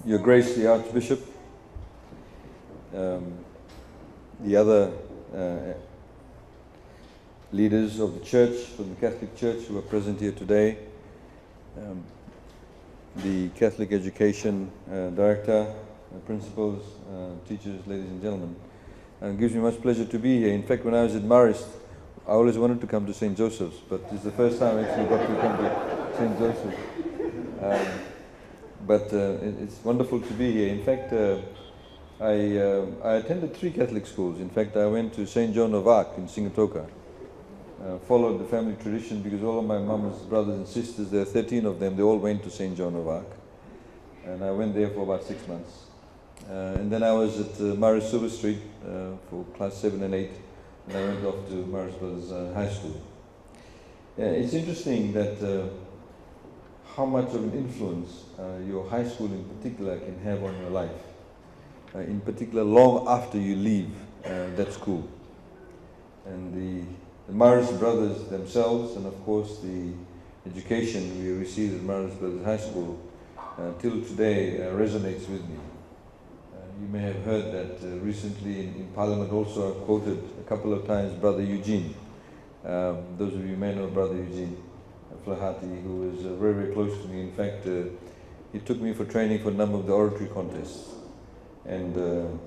Your Grace the Archbishop, the other leaders of the Church, from the Catholic Church who are present here today, the Catholic Education Director, principals, teachers, ladies and gentlemen. It gives me much pleasure to be here. In fact, when I was at Marist, I always wanted to come to St. Joseph's, but it's the first time I actually got to come to St. Joseph's. It's wonderful to be here. In fact, I attended 3 Catholic schools. In fact, I went to St. Joan of Arc in Sigatoka, followed the family tradition because all of my mum's brothers and sisters, there are 13 of them, they all went to St. Joan of Arc. And I went there for about 6 months. And then I was at Marist Silver Street for class 7 and 8, and I went off to Marist Brothers High School. It's interesting that how much of an influence your high school in particular can have on your life, in particular long after you leave that school. And the Marist Brothers themselves, and of course the education we received at Marist Brothers High School till today resonates with me. You may have heard that recently in Parliament also I've quoted a couple of times Brother Eugene. Those of you may know Brother Eugene Flahati, who is very, very close to me. In fact, he took me for training for a number of the oratory contests. And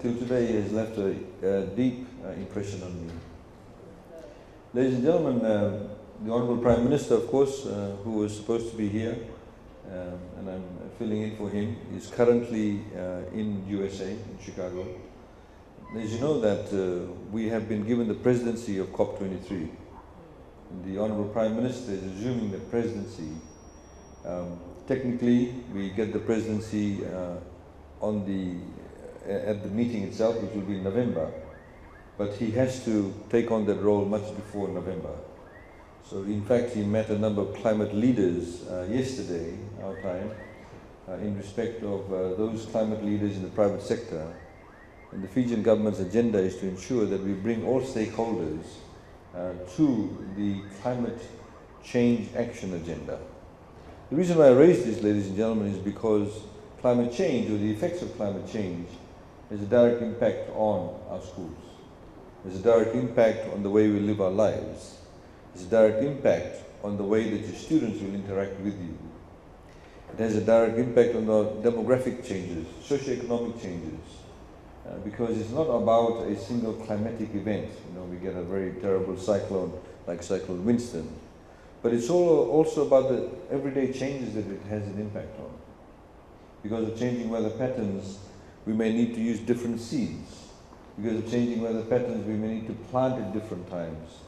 till today he has left a deep impression on me. Ladies and gentlemen, the Honourable Prime Minister, of course, who was supposed to be here, and I'm filling in for him, is currently in USA, in Chicago. As you know that we have been given the presidency of COP23. The Honourable Prime Minister is assuming the presidency. Technically, we get the presidency at the meeting itself, which will be in November, but he has to take on that role much before November. So in fact, he met a number of climate leaders yesterday, our time, in respect of those climate leaders in the private sector. And the Fijian government's agenda is to ensure that we bring all stakeholders to the climate change action agenda. The reason why I raise this, ladies and gentlemen, is because climate change, or the effects of climate change, has a direct impact on our schools. There's a direct impact on the way we live our lives. There's a direct impact on the way that your students will interact with you. It has a direct impact on the demographic changes, socioeconomic changes, because it's not about a single climatic event. You know, we get a very terrible cyclone like Cyclone Winston, but it's also about the everyday changes that it has an impact on. Because of changing weather patterns, we may need to use different seeds. Because of changing weather patterns, we may need to plant at different times.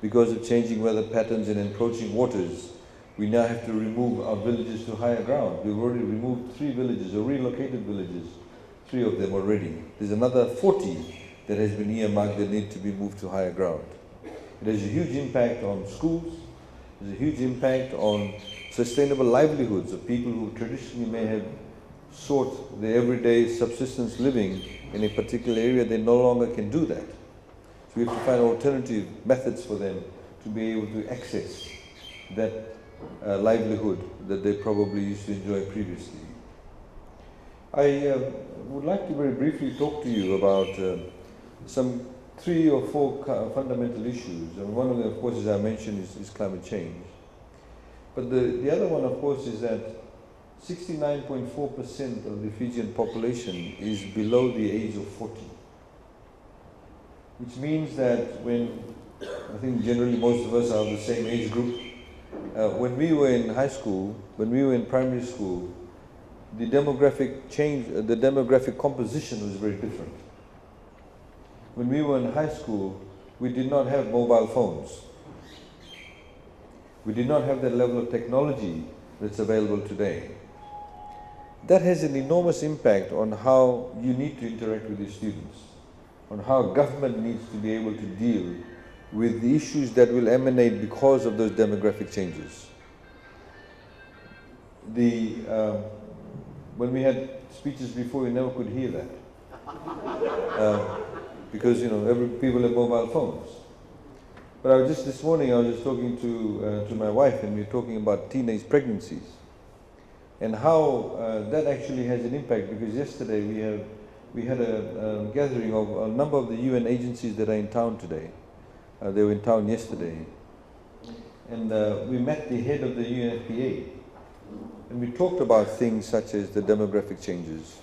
Because of changing weather patterns and encroaching waters, we now have to remove our villages to higher ground. We've already removed 3 villages, or relocated villages, 3 of them already. There's another 40 that has been earmarked that need to be moved to higher ground. It has a huge impact on schools. There's a huge impact on sustainable livelihoods of people who traditionally may have sought their everyday subsistence living in a particular area. They no longer can do that. So we have to find alternative methods for them to be able to access that livelihood that they probably used to enjoy previously. I would like to very briefly talk to you about some 3 or 4 fundamental issues. And one of them, of course, as I mentioned, is climate change. But the other one, of course, is that 69.4% of the Fijian population is below the age of 40. Which means that when, I think generally most of us are of the same age group, when we were in high school, when we were in primary school, the demographic change, the demographic composition was very different. When we were in high school, we did not have mobile phones. We did not have that level of technology that's available today. That has an enormous impact on how you need to interact with your students, on how government needs to be able to deal with the issues that will emanate because of those demographic changes. When we had speeches before, we never could hear that. Because, you know, people have mobile phones. But this morning I was just talking to my wife, and we were talking about teenage pregnancies. and how that actually has an impact, because yesterday we had a gathering of a number of the UN agencies that are in town today. They were in town yesterday, and we met the head of the UNFPA, and we talked about things such as the demographic changes,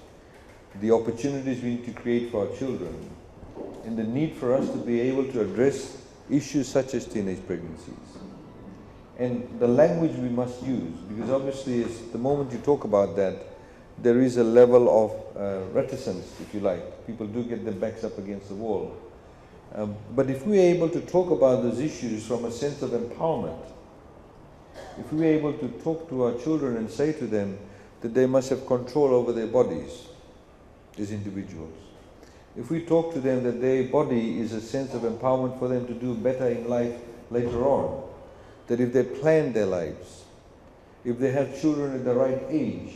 the opportunities we need to create for our children, and the need for us to be able to address issues such as teenage pregnancies. And the language we must use, because obviously the moment you talk about that, there is a level of reticence, if you like. People do get their backs up against the wall. But if we're able to talk about those issues from a sense of empowerment, if we're able to talk to our children and say to them that they must have control over their bodies as individuals, if we talk to them that their body is a sense of empowerment for them to do better in life later on, that if they plan their lives, if they have children at the right age,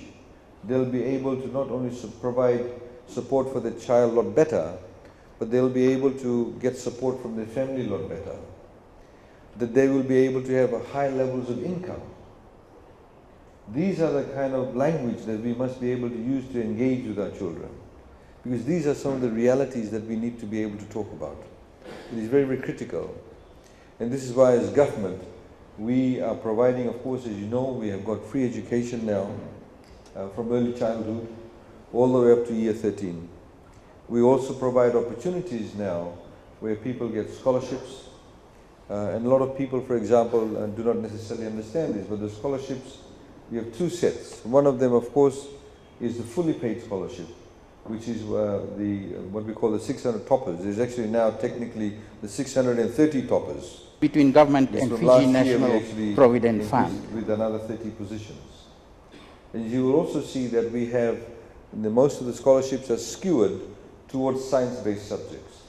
they'll be able to not only provide support for the child a lot better, but they'll be able to get support from their family a lot better. That they will be able to have high levels of income. These are the kind of language that we must be able to use to engage with our children. Because these are some of the realities that we need to be able to talk about. It is very, very critical. And this is why as government, we are providing, of course, as you know, we have got free education now, from early childhood all the way up to year 13. We also provide opportunities now where people get scholarships. And a lot of people, for example, do not necessarily understand this, but the scholarships, we have two sets. One of them, of course, is the fully paid scholarship, which is what we call the 600 toppers. There's actually now technically the 630 toppers. Between government and Fiji National Provident Fund. With another 30 positions. And you will also see that we have, most of the scholarships are skewed towards science-based subjects.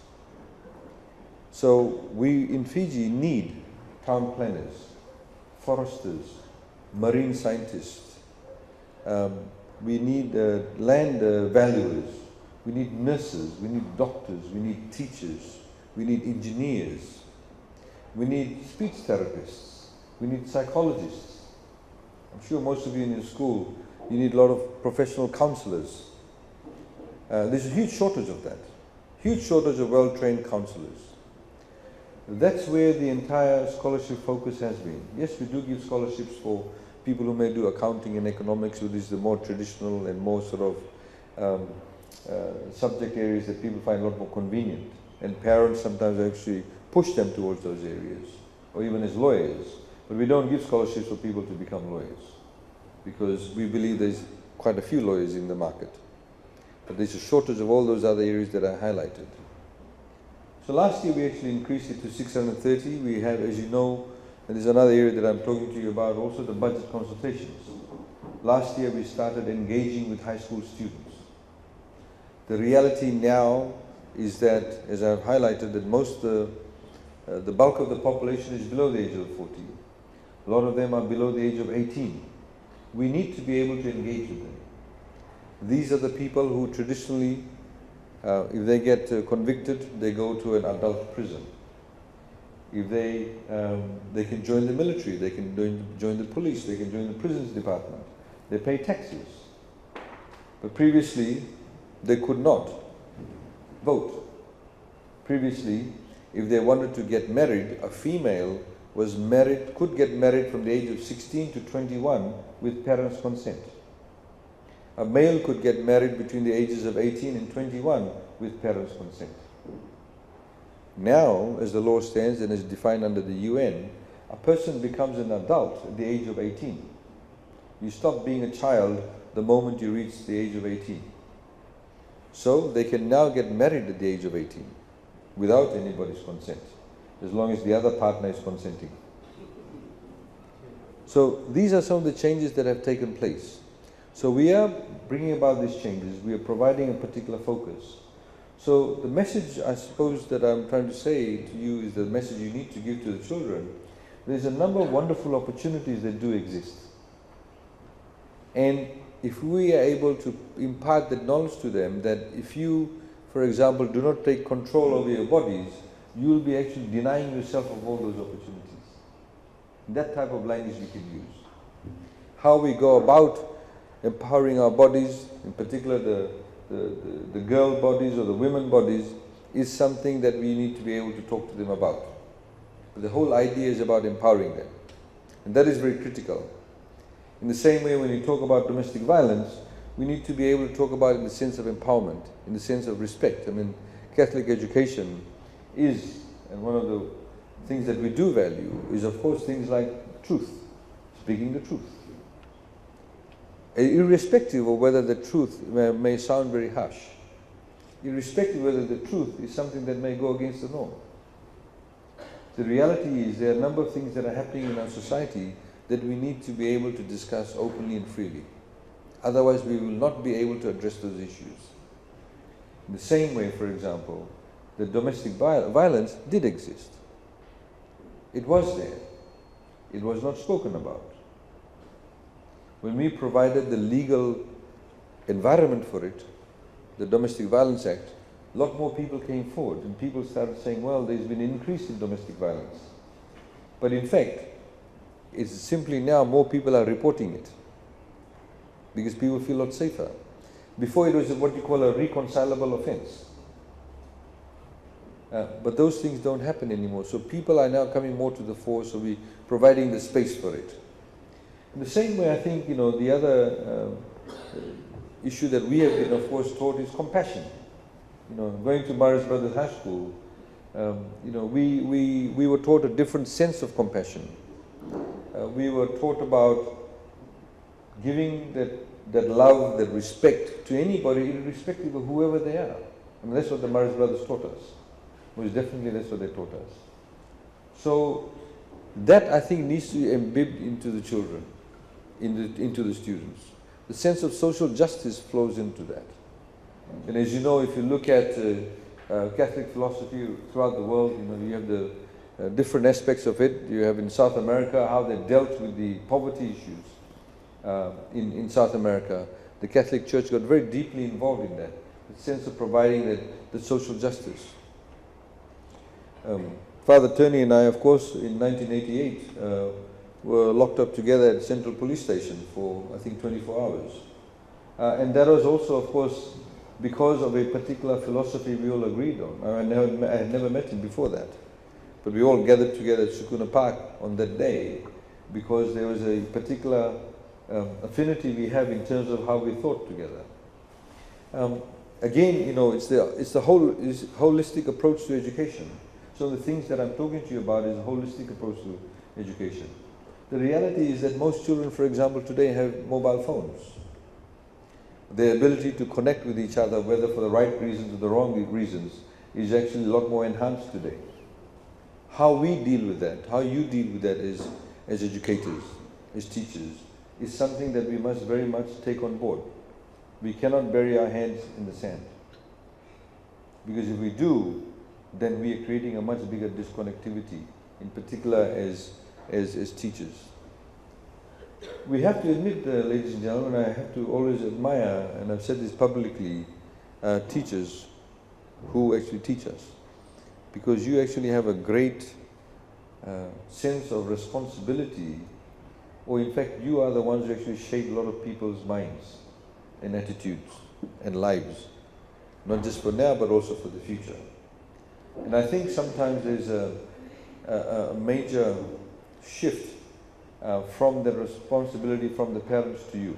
So we in Fiji need town planners, foresters, marine scientists. We need land valuers. We need nurses. We need doctors. We need teachers. We need engineers. We need speech therapists. We need psychologists. I'm sure most of you in your school, you need a lot of professional counselors. There's a huge shortage of that. Huge shortage of well-trained counselors. That's where the entire scholarship focus has been. Yes, we do give scholarships for people who may do accounting and economics, which is the more traditional and more sort of subject areas that people find a lot more convenient. And parents sometimes actually push them towards those areas, or even as lawyers. But we don't give scholarships for people to become lawyers, because we believe there's quite a few lawyers in the market. But there's a shortage of all those other areas that I highlighted. So last year we actually increased it to 630. We have, as you know, and there's another area that I'm talking to you about, also the budget consultations. Last year we started engaging with high school students. The reality now is that, as I've highlighted, that the bulk of the population is below the age of 40. A lot of them are below the age of 18. We need to be able to engage with them. These are the people who traditionally, if they get convicted, they go to an adult prison. If they can join the military, they can join the police, they can join the prisons department. They pay taxes. But previously, they could not vote. Previously, if they wanted to get married, a female could get married from the age of 16 to 21 with parents' consent. A male could get married between the ages of 18 and 21 with parents' consent. Now, as the law stands and is defined under the UN, a person becomes an adult at the age of 18. You stop being a child the moment you reach the age of 18. So they can now get married at the age of 18 without anybody's consent, as long as the other partner is consenting. So these are some of the changes that have taken place. So we are bringing about these changes. We are providing a particular focus. So the message, I suppose, that I'm trying to say to you is the message you need to give to the children. There's a number of wonderful opportunities that do exist. And if we are able to impart that knowledge to them, that if you, for example, do not take control over your bodies, you will be actually denying yourself of all those opportunities. That type of language we can use. How we go about empowering our bodies, in particular the girl bodies or the women bodies, is something that we need to be able to talk to them about. But the whole idea is about empowering them. And that is very critical. In the same way, when you talk about domestic violence, we need to be able to talk about it in the sense of empowerment, in the sense of respect. I mean, Catholic education is, and one of the things that we do value is, of course, things like truth, speaking the truth. Irrespective of whether the truth may sound very harsh, irrespective of whether the truth is something that may go against the norm. The reality is there are a number of things that are happening in our society that we need to be able to discuss openly and freely. Otherwise, we will not be able to address those issues. In the same way, for example, the domestic violence did exist. It was there. It was not spoken about. When we provided the legal environment for it, the Domestic Violence Act, a lot more people came forward and people started saying, well, there's been an increase in domestic violence. But in fact, it's simply now more people are reporting it because people feel a lot safer. Before it was what you call a reconcilable offense. But those things don't happen anymore. So people are now coming more to the fore, so we're providing the space for it. In the same way, I think, the other issue that we have been, of course, taught is compassion. Going to Morris Brothers High School, we were taught a different sense of compassion. We were taught about giving that love, that respect to anybody, irrespective of whoever they are. I mean, that's what the Morris Brothers taught us. Most definitely, that's what they taught us. So that, I think, needs to be imbibed into the children, into the students. The sense of social justice flows into that. And as you know, if you look at Catholic philosophy throughout the world, you have the different aspects of it. You have in South America how they dealt with the poverty issues in South America. The Catholic Church got very deeply involved in that, the sense of providing the social justice. Father Turney and I, of course, in 1988, were locked up together at Central Police Station for, I think, 24 hours. And that was also, of course, because of a particular philosophy we all agreed on. I had never met him before that. But we all gathered together at Sukuna Park on that day because there was a particular affinity we have in terms of how we thought together. Again, it's the holistic approach to education. So the things that I'm talking to you about is a holistic approach to education. The reality is that most children, for example, today have mobile phones. Their ability to connect with each other, whether for the right reasons or the wrong reasons, is actually a lot more enhanced today. How we deal with that, how you deal with that as educators, as teachers, is something that we must very much take on board. We cannot bury our heads in the sand. Because if we do, then we are creating a much bigger disconnectivity, in particular as teachers. We have to admit, ladies and gentlemen, I have to always admire, and I've said this publicly, teachers who actually teach us. Because you actually have a great sense of responsibility, or in fact, you are the ones who actually shape a lot of people's minds and attitudes and lives, not just for now, but also for the future. And I think sometimes there's a major shift from the responsibility from the parents to you.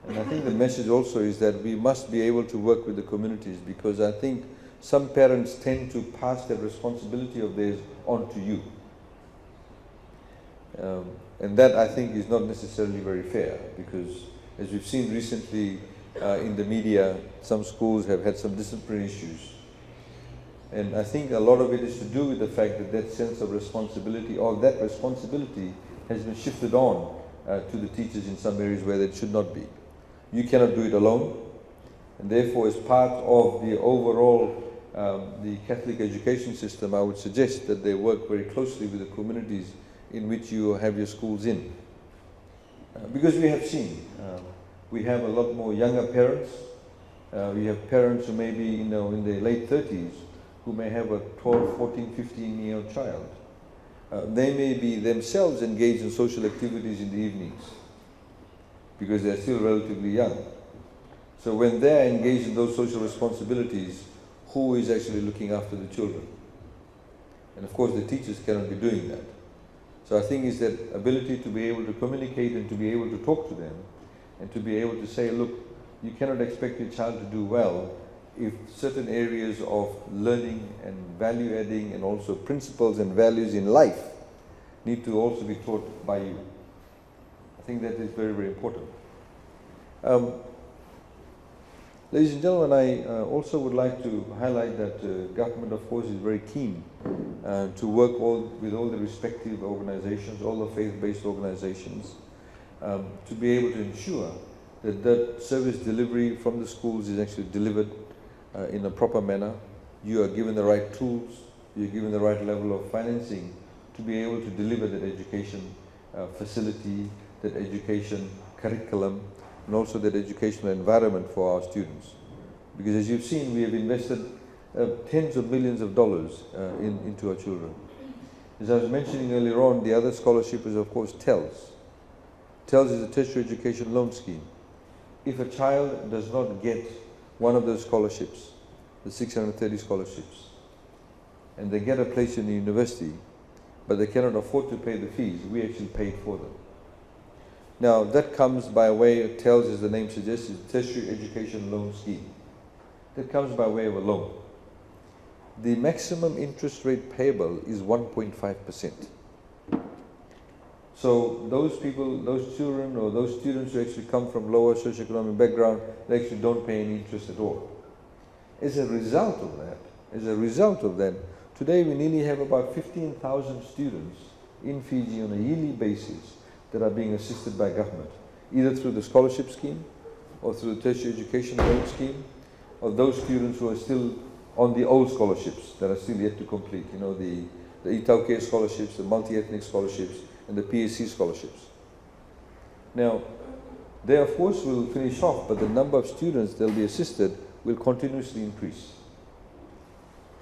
And I think the message also is that we must be able to work with the communities, because I think some parents tend to pass that responsibility of theirs on to you. And that, I think, is not necessarily very fair, because as we've seen recently in the media, some schools have had some disciplinary issues. And I think a lot of it is to do with the fact that that sense of responsibility, or that responsibility, has been shifted on to the teachers in some areas where it should not be. You cannot do it alone, and therefore, as part of the overall the Catholic education system, I would suggest that they work very closely with the communities in which you have your schools in. Because we have seen, we have a lot more younger parents. We have parents who may be in their late 30s, who may have a 12, 14, 15-year-old child. They may be themselves engaged in social activities in the evenings. because they're still relatively young. So when they're engaged in those social responsibilities, who is actually looking after the children? And of course the teachers cannot be doing that. So I think it's that ability to be able to communicate and to be able to talk to them and to be able to say, look, you cannot expect your child to do well if certain areas of learning and value adding and also principles and values in life need to also be taught by you. I think that is very, very important. Ladies and gentlemen, I also would like to highlight that government, of course, is very keen to work with all the respective organizations, all the faith-based organizations, to be able to ensure that that service delivery from the schools is actually delivered in a proper manner. You are given the right tools, you're given the right level of financing to be able to deliver that education facility, that education curriculum, and also that educational environment for our students. Because as you've seen, we have invested tens of millions of dollars into our children. As I was mentioning earlier on, the other scholarship is of course TELS. TELS is a tertiary education loan scheme. If a child does not get one of those scholarships, the 630 scholarships, and they get a place in the university, but they cannot afford to pay the fees, we actually pay it for them. Now that comes by way of TELS, as the name suggests, is tertiary education loan scheme. That comes by way of a loan. The maximum interest rate payable is 1.5%. So those people, those children or those students who actually come from lower socioeconomic background, they actually don't pay any interest at all. As a result of that, today we nearly have about 15,000 students in Fiji on a yearly basis that are being assisted by government, either through the scholarship scheme or through the tertiary education loan scheme, or those students who are still on the old scholarships that are still yet to complete, you know, the Itauke scholarships, the multi-ethnic scholarships, and the PSC scholarships. Now, they of course will finish off, but the number of students that will be assisted will continuously increase.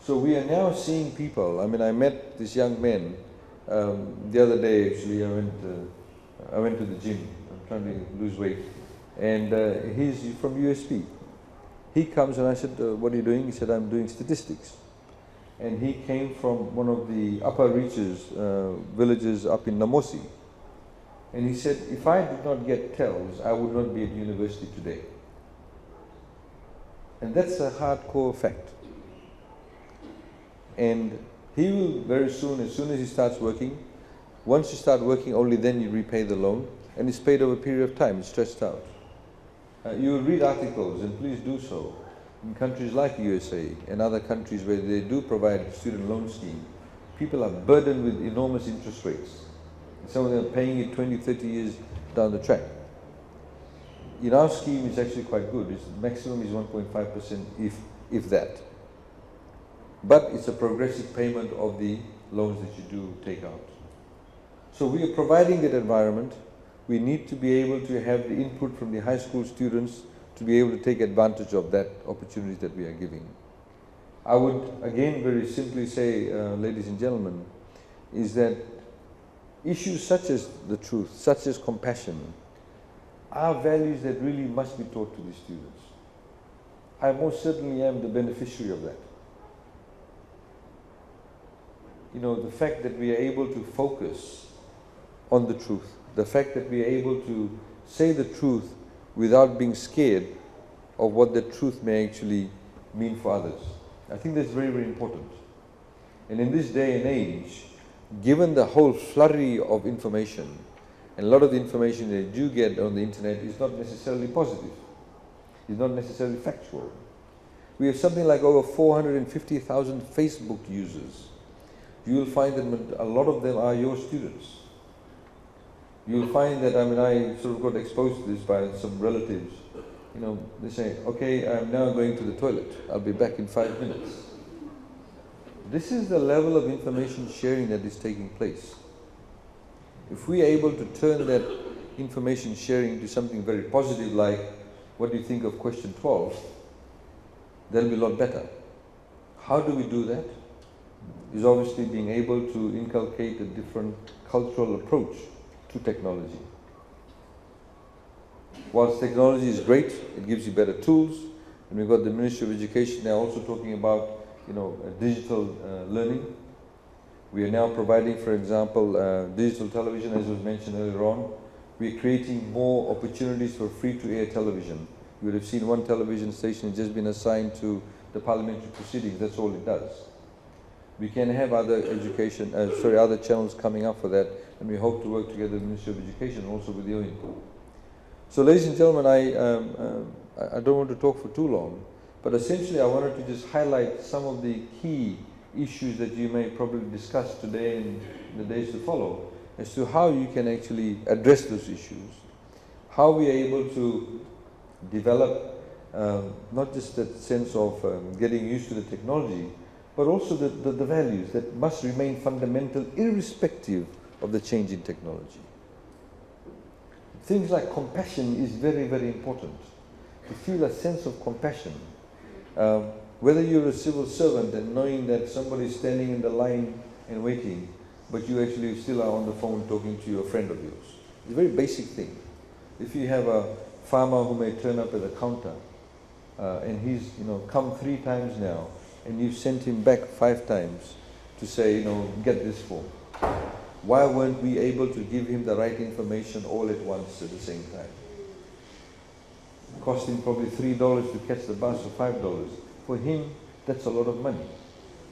So we are now seeing people, I mean, I met this young man the other day actually. I went to the gym, I'm trying to lose weight, and he's from USP. He comes and I said, what are you doing? He said, I'm doing statistics. And he came from one of the upper reaches villages up in Namosi. And he said, if I did not get TELS, I would not be at university today. And that's a hardcore fact. And he will very soon, as soon as he starts working, once you start working, only then you repay the loan, and it's paid over a period of time, it's stretched out. You will read articles, and please do so, in countries like USA and other countries where they do provide a student loan scheme. People are burdened with enormous interest rates. Some of them are paying it 20, 30 years down the track. In our scheme, it's actually quite good. Its maximum is 1.5%, if that. But it's a progressive payment of the loans that you do take out. So we are providing that environment. We need to be able to have the input from the high school students to be able to take advantage of that opportunity that we are giving. I would again very simply say, ladies and gentlemen, is that issues such as the truth, such as compassion, are values that really must be taught to the students. I most certainly am the beneficiary of that. You know, the fact that we are able to focus on the truth, the fact that we are able to say the truth without being scared of what the truth may actually mean for others. I think that's very, very important. And in this day and age, given the whole flurry of information, and a lot of the information that you get on the internet is not necessarily positive, is not necessarily factual. We have something like over 450,000 Facebook users. You will find that a lot of them are your students. You will find that, I mean, I sort of got exposed to this by some relatives. You know, they say, okay, I'm now going to the toilet. I'll be back in 5 minutes. This is the level of information sharing that is taking place. If we are able to turn that information sharing into something very positive, like, what do you think of question 12? That'll be a lot better. How do we do that? Is obviously being able to inculcate a different cultural approach to technology. whilst technology is great, it gives you better tools, and we've got the Ministry of Education now also talking about, digital learning. We are now providing, for example, digital television, as was mentioned earlier on. We're creating more opportunities for free-to-air television. You would have seen one television station has just been assigned to the parliamentary proceedings. That's all it does. We can have other other channels coming up for that, and we hope to work together with the Ministry of Education and also with your input. So, ladies and gentlemen, I don't want to talk for too long, but essentially I wanted to just highlight some of the key issues that you may probably discuss today and in the days to follow, as to how you can actually address those issues, how we are able to develop not just that sense of getting used to the technology, but also the values that must remain fundamental irrespective of the change in technology. Things like compassion is very, very important. To feel a sense of compassion, whether you're a civil servant and knowing that somebody is standing in the line and waiting, but you actually still are on the phone talking to a friend of yours. It's a very basic thing. If you have a farmer who may turn up at the counter and he's come 3 times now, and you've sent him back 5 times to say, get this form. Why weren't we able to give him the right information all at once at the same time? It cost him probably $3 to catch the bus or $5. For him, that's a lot of money.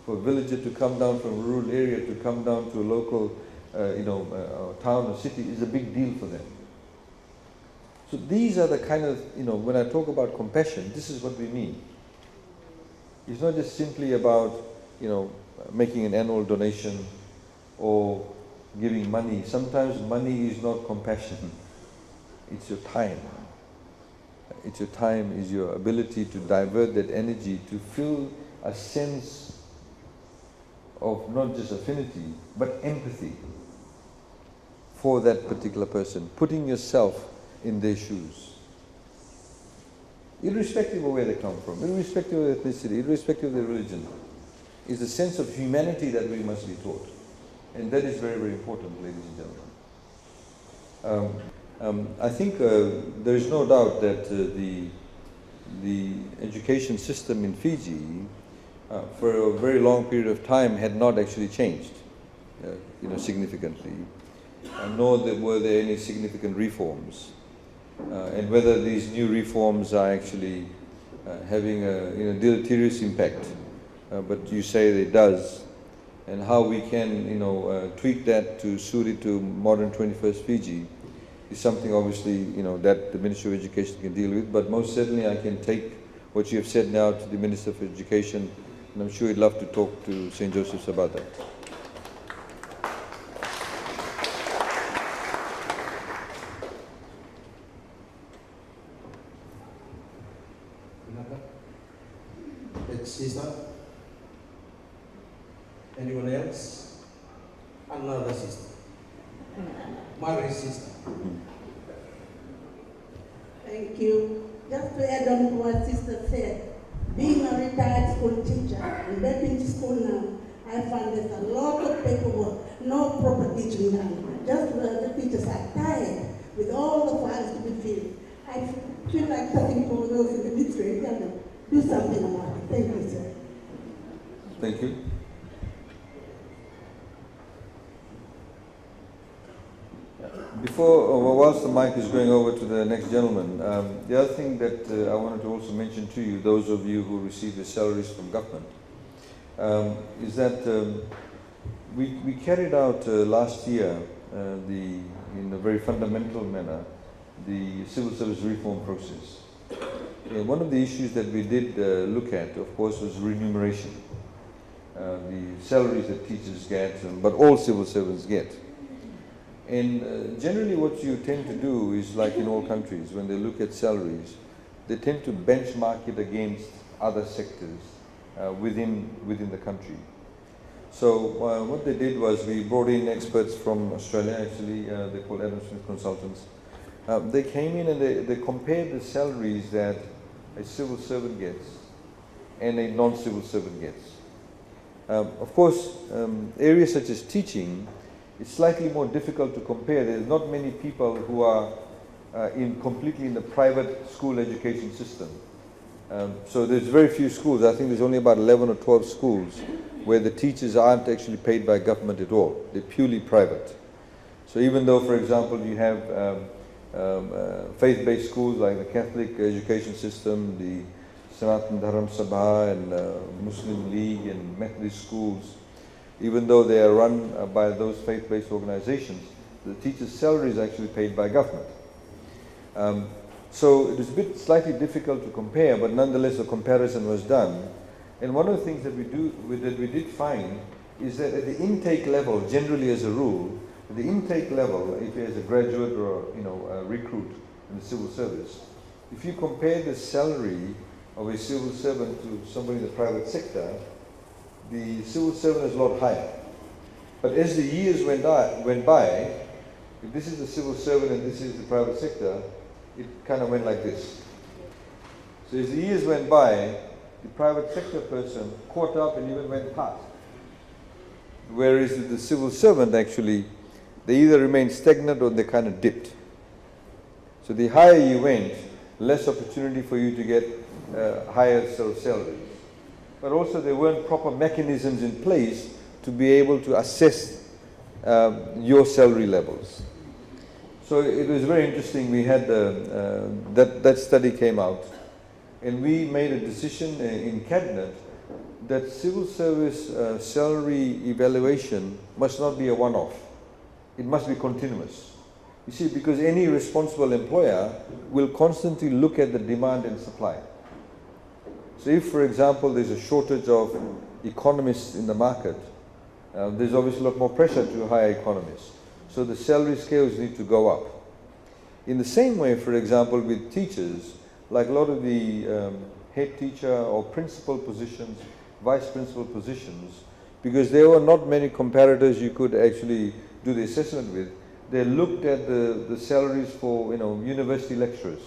For a villager to come down from a rural area to come down to a local town or city is a big deal for them. So these are the kind of, when I talk about compassion, this is what we mean. It's not just simply about, making an annual donation or giving money. Sometimes money is not compassion. It's your time. It's your time, is your ability to divert that energy to feel a sense of not just affinity, but empathy for that particular person, putting yourself in their shoes. Irrespective of where they come from, irrespective of their ethnicity, irrespective of their religion, is a sense of humanity that we must be taught. And that is very, very important, ladies and gentlemen. I think there is no doubt that the education system in Fiji, for a very long period of time, had not actually changed, significantly, nor were there any significant reforms. And whether these new reforms are actually having a deleterious impact, but you say that it does, and how we can tweak that to suit it to modern 21st Fiji is something obviously that the Ministry of Education can deal with. But most certainly I can take what you have said now to the Minister of Education, and I'm sure he'd love to talk to St. Joseph's about that. Sister? Anyone else? Another sister. Married sister. Thank you. Just to add on to what Sister said, being a retired school teacher and back into school now, I found there's a lot of paperwork, no proper teaching done. Just the teachers are tired with all the files to be filled. I feel like talking to those in the ministry and tell them, do something about it. Thank you, sir. Thank you. Whilst the mic is going over to the next gentleman, the other thing that I wanted to also mention to you, those of you who receive your salaries from government, is that we carried out last year, in a very fundamental manner, the civil service reform process. One of the issues that we did look at, of course, was remuneration. The salaries that teachers get, but all civil servants get. And generally what you tend to do is, like in all countries, when they look at salaries, they tend to benchmark it against other sectors within the country. So what they did was we brought in experts from Australia, actually, they're called Adam Smith Consultants. They came in and they compared the salaries that a civil servant gets and a non-civil servant gets. Of course, areas such as teaching, it's slightly more difficult to compare. There's not many people who are completely in the private school education system. So there's very few schools. I think there's only about 11 or 12 schools where the teachers aren't actually paid by government at all. They're purely private. So even though, for example, you have faith-based schools like the Catholic education system, the Sanatan Dharam Sabha and Muslim League and Methodist schools, even though they are run by those faith-based organizations, the teacher's salary is actually paid by government. So it was a bit slightly difficult to compare, but nonetheless a comparison was done. And one of the things that we did find is that at the intake level, generally as a rule, at the intake level, if you're as a graduate or a recruit in the civil service, if you compare the salary of a civil servant to somebody in the private sector, the civil servant is a lot higher. But as the years went by, if this is the civil servant and this is the private sector, it kind of went like this. So as the years went by, the private sector person caught up and even went past. Whereas the civil servant actually, they either remained stagnant or they kind of dipped. So the higher you went, less opportunity for you to get higher sort of salaries. But also there weren't proper mechanisms in place to be able to assess your salary levels. So it was very interesting. We had that study came out, and we made a decision in cabinet that civil service salary evaluation must not be a one-off. It must be continuous. You see, because any responsible employer will constantly look at the demand and supply. So if, for example, there's a shortage of economists in the market, there's obviously a lot more pressure to hire economists. So the salary scales need to go up. In the same way, for example, with teachers, like a lot of the head teacher or principal positions, vice principal positions, because there were not many comparators you could actually do the assessment with, they looked at the salaries for university lecturers,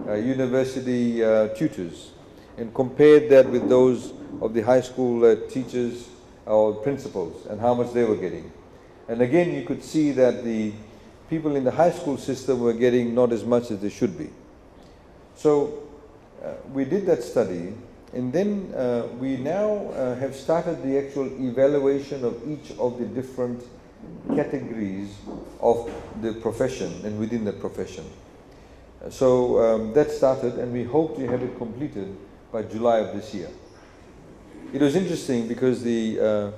university tutors, and compared that with those of the high school teachers or principals and how much they were getting. And again, you could see that the people in the high school system were getting not as much as they should be. So we did that study, and then we now have started the actual evaluation of each of the different categories of the profession and within the profession. So that started, and we hope to have it completed by July of this year. It was interesting because the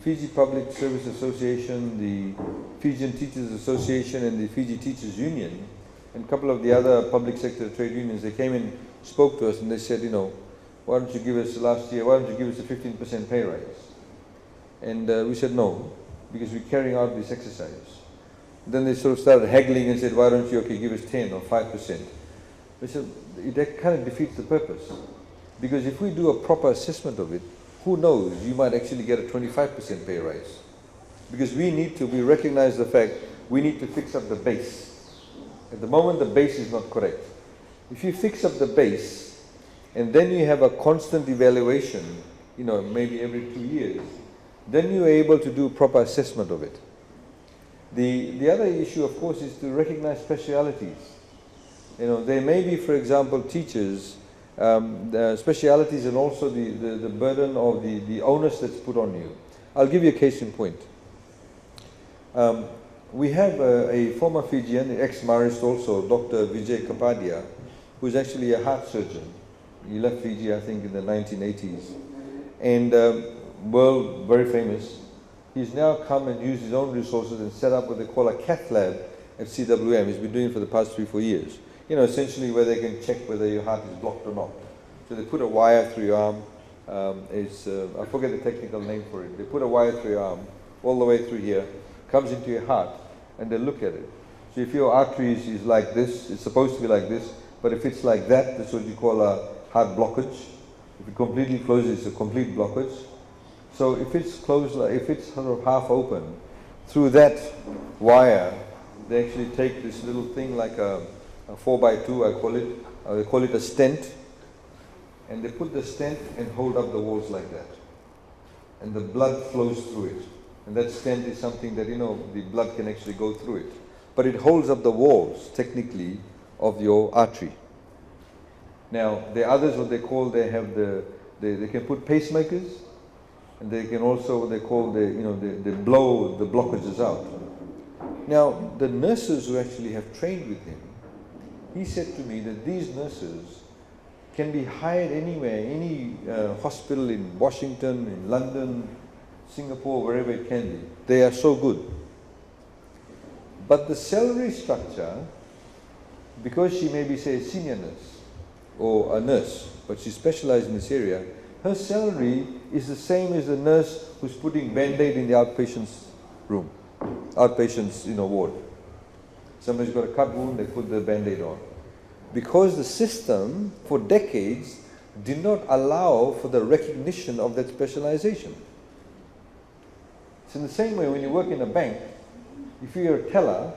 Fiji Public Service Association, the Fijian Teachers Association, and the Fiji Teachers Union, and a couple of the other public sector trade unions, they came and spoke to us, and they said, why don't you give us last year, why don't you give us a 15% pay raise? And we said no, because we're carrying out this exercise. Then they sort of started haggling and said, why don't you give us 10 or 5%? We said, that kind of defeats the purpose. Because if we do a proper assessment of it, who knows, you might actually get a 25% pay rise. Because we recognize the fact we need to fix up the base. At the moment, the base is not correct. If you fix up the base, and then you have a constant evaluation, maybe every 2 years, then you're able to do proper assessment of it. The other issue, of course, is to recognize specialities. There may be, for example, teachers, the specialities, and also the burden of the onus that's put on you. I'll give you a case in point. We have a former Fijian, ex-Marist also, Dr. Vijay Kapadia, who's actually a heart surgeon. He left Fiji, I think, in the 1980s. And very famous. He's now come and used his own resources and set up what they call a cath lab at CWM. He's been doing it for the past 3-4 years. Essentially where they can check whether your heart is blocked or not. So they put a wire through your arm. I forget the technical name for it. They put a wire through your arm, all the way through here, comes into your heart, and they look at it. So if your artery is like this, it's supposed to be like this, but if it's like that, that's what you call a heart blockage. If it completely closes, it's a complete blockage. So if it's closed, if it's sort of half open, through that wire, they actually take this little thing like a 4x2, I call it. They call it a stent. And they put the stent and hold up the walls like that. And the blood flows through it. And that stent is something that, the blood can actually go through it. but it holds up the walls, technically, of your artery. Now, there are others, what they call, they can put pacemakers, and they can also, what they call, they blow the blockages out. Now, the nurses who actually have trained with him, he said to me that these nurses can be hired anywhere, any hospital in Washington, in London, Singapore, wherever it can be. They are so good. But the salary structure, because she may be, say, a senior nurse or a nurse, but she specialized in this area, her salary is the same as the nurse who's putting Band-Aid in the outpatient's room, outpatient's ward. Somebody's got a cut wound, they put the Band-Aid on. Because the system, for decades, did not allow for the recognition of that specialization. It's in the same way when you work in a bank, if you're a teller,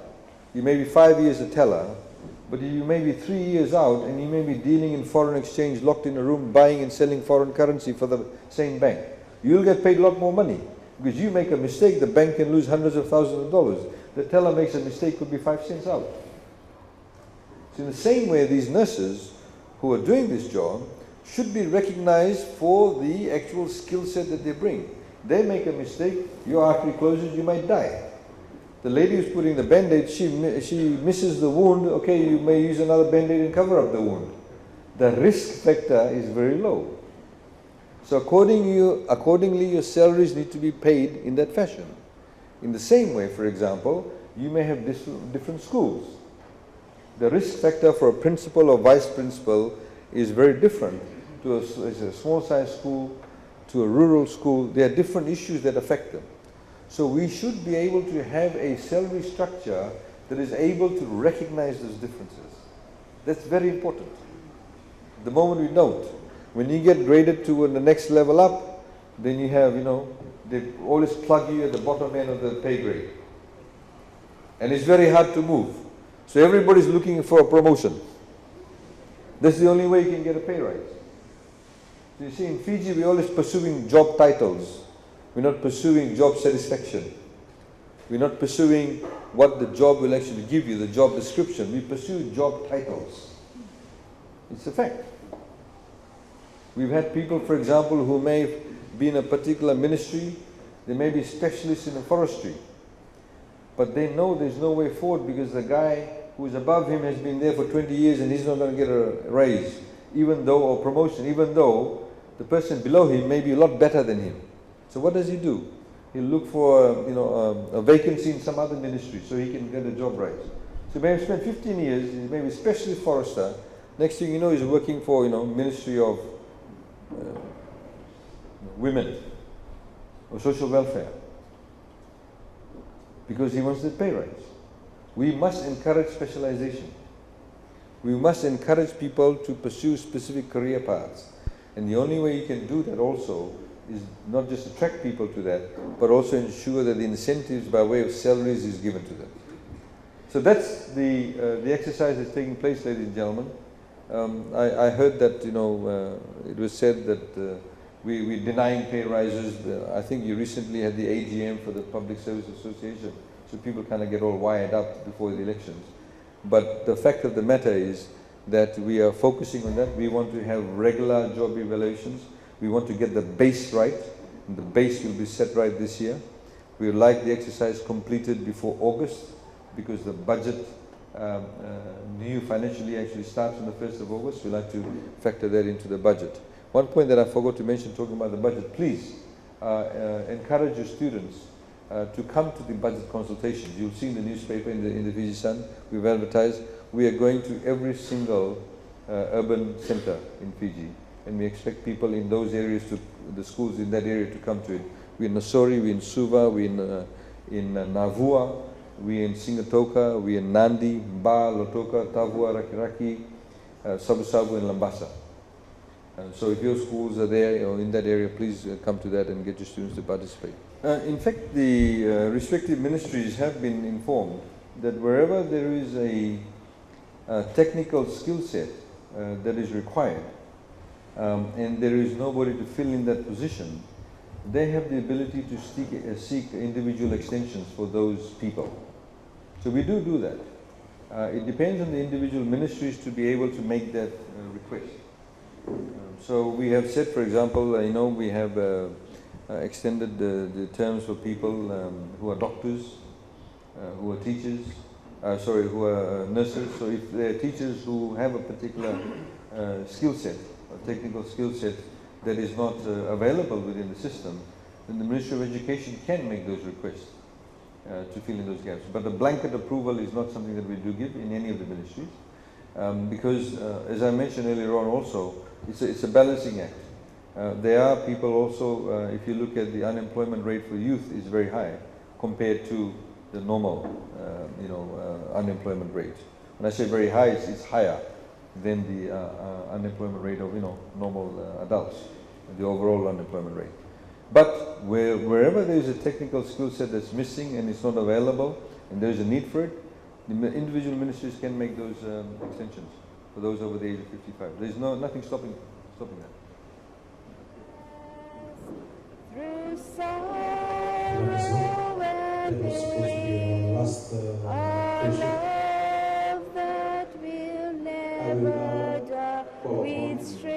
you may be 5 years a teller, but you may be 3 years out and you may be dealing in foreign exchange, locked in a room, buying and selling foreign currency for the same bank. You'll get paid a lot more money. Because you make a mistake, the bank can lose hundreds of thousands of dollars. The teller makes a mistake, could be 5 cents out. So in the same way, these nurses who are doing this job should be recognized for the actual skill set that they bring. They make a mistake, your artery closes, you might die. The lady who's putting the Band-Aid, she misses the wound, okay, you may use another Band-Aid and cover up the wound. The risk factor is very low. So accordingly, your salaries need to be paid in that fashion. In the same way, for example, you may have different schools. The risk factor for a principal or vice principal is very different to a small size school, to a rural school. There are different issues that affect them. So we should be able to have a salary structure that is able to recognize those differences. That's very important. The moment we don't, when you get graded to the next level up, then you have, they always plug you at the bottom end of the pay grade. And it's very hard to move. So everybody's looking for a promotion. That's the only way you can get a pay rise. So you see, in Fiji, we're always pursuing job titles. We're not pursuing job satisfaction. We're not pursuing what the job will actually give you, the job description. We pursue job titles. It's a fact. We've had people, for example, who may be in a particular ministry. They may be specialists in forestry. But they know there's no way forward because the guy who's above him has been there for 20 years and he's not going to get a raise, or promotion, even though the person below him may be a lot better than him. So what does he do? He'll look for a vacancy in some other ministry so he can get a job rise. So he may have spent 15 years, he may be a specialist forester. Next thing you know, he's working for Ministry of Women or Social Welfare, because he wants the pay rise. We must encourage specialization. We must encourage people to pursue specific career paths. And the only way you can do that also is not just attract people to that, but also ensure that the incentives by way of salaries is given to them. So that's the exercise that's taking place, ladies and gentlemen. I heard that it was said that we're denying pay rises. I think you recently had the AGM for the Public Service Association, so people kind of get all wired up before the elections. But the fact of the matter is that we are focusing on that. We want to have regular job evaluations. We want to get the base right, and the base will be set right this year. We would like the exercise completed before August, because the budget, new financial year actually starts on the 1st of August. We'd like to factor that into the budget. One point that I forgot to mention talking about the budget, please encourage your students to come to the budget consultations. You'll see in the newspaper, in the Fiji Sun, we've advertised. We are going to every single urban center in Fiji, and we expect people in those areas, the schools in that area, to come to it. We're in Nosori, we're in Suva, we're in Navua, we're in Singatoka, we're in Nandi, Ba, Lotoka, Tavua, Rakiraki, Sabu-Sabu, and Lambasa. So if your schools are there or in that area, please come to that and get your students to participate. In fact, the respective ministries have been informed that wherever there is a technical skill set that is required, and there is nobody to fill in that position, they have the ability to seek individual extensions for those people. So we do that. It depends on the individual ministries to be able to make that request. So we have said, for example, we have extended the terms for people who are doctors, who are teachers, who are nurses. So if there are teachers who have a particular skill set, a technical skill set that is not available within the system, then the Ministry of Education can make those requests to fill in those gaps. But the blanket approval is not something that we do give in any of the ministries, because as I mentioned earlier on also, it's a balancing act. There are people also, if you look at the unemployment rate for youth is very high compared to the normal unemployment rate. When I say very high, it's higher than the unemployment rate of normal adults, the overall unemployment rate. But wherever there is a technical skill set that's missing and it's not available and there is a need for it, the individual ministries can make those extensions for those over the age of 55. There's nothing stopping that. Through sorrow and That was supposed to be our last love that will never die with strength.